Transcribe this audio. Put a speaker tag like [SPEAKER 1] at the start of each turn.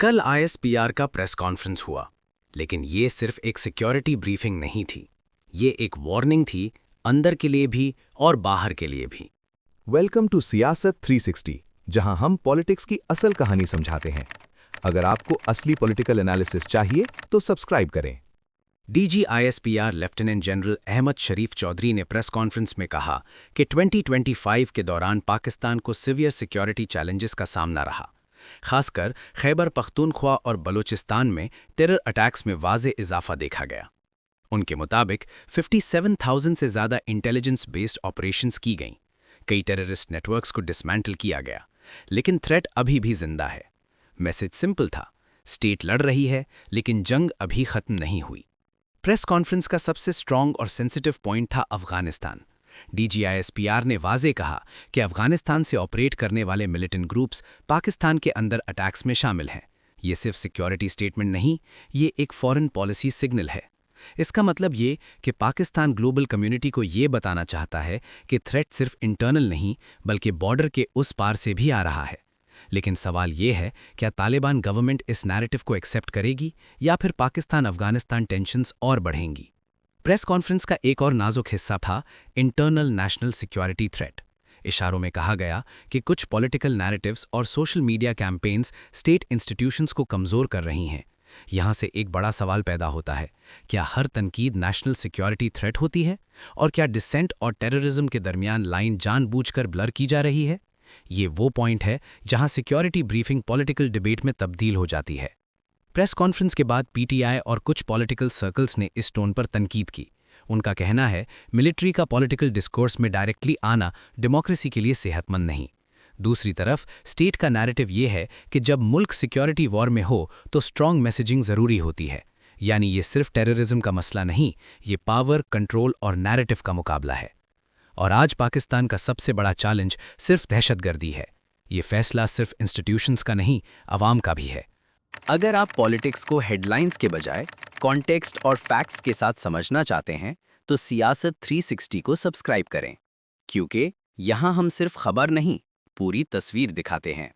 [SPEAKER 1] कल आईएसपीआर का press conference हुआ, लेकिन ये सिर्फ एक सिक्योरिटी ब्रीफिंग नहीं थी। ये एक वार्निंग थी, अंदर के लिए भी और बाहर के लिए भी।
[SPEAKER 2] वेलकम टू सियासत 360, जहां हम पॉलिटिक्स की असल कहानी समझाते हैं। अगर आपको असली पॉलिटिकल एनालिसिस चाहिए तो सब्सक्राइब करें।
[SPEAKER 1] DG ISPR lieutenant general Ahmed Sharif Chaudhry ने प्रेस कॉन्फ्रेंस में कहा कि 2025 के दौरान पाकिस्तान को सीवियर सिक्योरिटी चैलेंजेस का सामना रहा। खासकर खैबर पख्तूनख्वा और बलूचिस्तान में टेरर अटैक्स में वाज़े इजाफा देखा गया। उनके मुताबिक 57,000 से ज़्यादा इंटेलिजेंस बेस्ड ऑपरेशंस की गईं। कई टेररिस्ट नेटवर्क्स को डिसमेंटल किया गया, लेकिन थ्रेट अभी भी जिंदा है। मैसेज सिंपल था, स्टेट लड़ रही है, लेकिन जंग अभी खत्म नहीं हुई। प्रेस कॉन्फ्रेंस का सबसे स्ट्रॉन्ग और सेंसिटिव पॉइंट था अफगानिस्तान। डीजीआईएसपीआर ने वाज़े कहा कि अफगानिस्तान से ऑपरेट करने वाले मिलिटेंट ग्रुप्स पाकिस्तान के अंदर अटैक्स में शामिल हैं। ये सिर्फ सिक्योरिटी स्टेटमेंट नहीं, ये एक फॉरेन पॉलिसी सिग्नल है। इसका मतलब ये कि पाकिस्तान ग्लोबल कम्युनिटी को ये बताना चाहता है कि थ्रेट सिर्फ इंटरनल नहीं, बल्कि बॉर्डर के उस पार से भी आ रहा है। लेकिन सवाल ये है, क्या तालिबान गवर्नमेंट इस नैरेटिव को एक्सेप्ट करेगी या फिर पाकिस्तान अफगानिस्तान टेंशन्स और बढ़ेंगी? प्रेस कॉन्फ्रेंस का एक और नाजुक हिस्सा था इंटरनल नेशनल सिक्योरिटी थ्रेट। इशारों में कहा गया कि कुछ पॉलिटिकल नैरेटिव्स और social media campaigns state institutions को कमज़ोर कर रही हैं। यहाँ से एक बड़ा सवाल पैदा होता है, क्या हर तनकीद नेशनल सिक्योरिटी थ्रेट होती है? और क्या डिसेंट और टेररिज्म के दरमियान लाइन जानबूझकर ब्लर की जा रही है? ये वो पॉइंट है जहाँ सिक्योरिटी ब्रीफिंग पॉलिटिकल डिबेट में तब्दील हो जाती है। प्रेस कॉन्फ्रेंस के बाद पीटीआई और कुछ पॉलिटिकल सर्कल्स ने इस टोन पर तनकीद की। उनका कहना है, मिलिट्री का पॉलिटिकल डिस्कोर्स में डायरेक्टली आना डेमोक्रेसी के लिए सेहतमंद नहीं। दूसरी तरफ स्टेट का नैरेटिव ये है कि जब मुल्क सिक्योरिटी वॉर में हो तो स्ट्रॉन्ग मैसेजिंग ज़रूरी होती है। यानी ये सिर्फ टेररिज्म का मसला नहीं, ये पावर, कंट्रोल और नैरेटिव का मुकाबला है। और आज पाकिस्तान का सबसे बड़ा चैलेंज सिर्फ दहशतगर्दी है। ये फैसला सिर्फ इंस्टीट्यूशंस का नहीं, अवाम का भी है।
[SPEAKER 3] अगर आप पॉलिटिक्स को हेडलाइंस के बजाय कॉन्टेक्स्ट और फैक्ट्स के साथ समझना चाहते हैं तो सियासत 360 को सब्सक्राइब करें, क्योंकि यहाँ हम सिर्फ खबर नहीं, पूरी तस्वीर दिखाते हैं।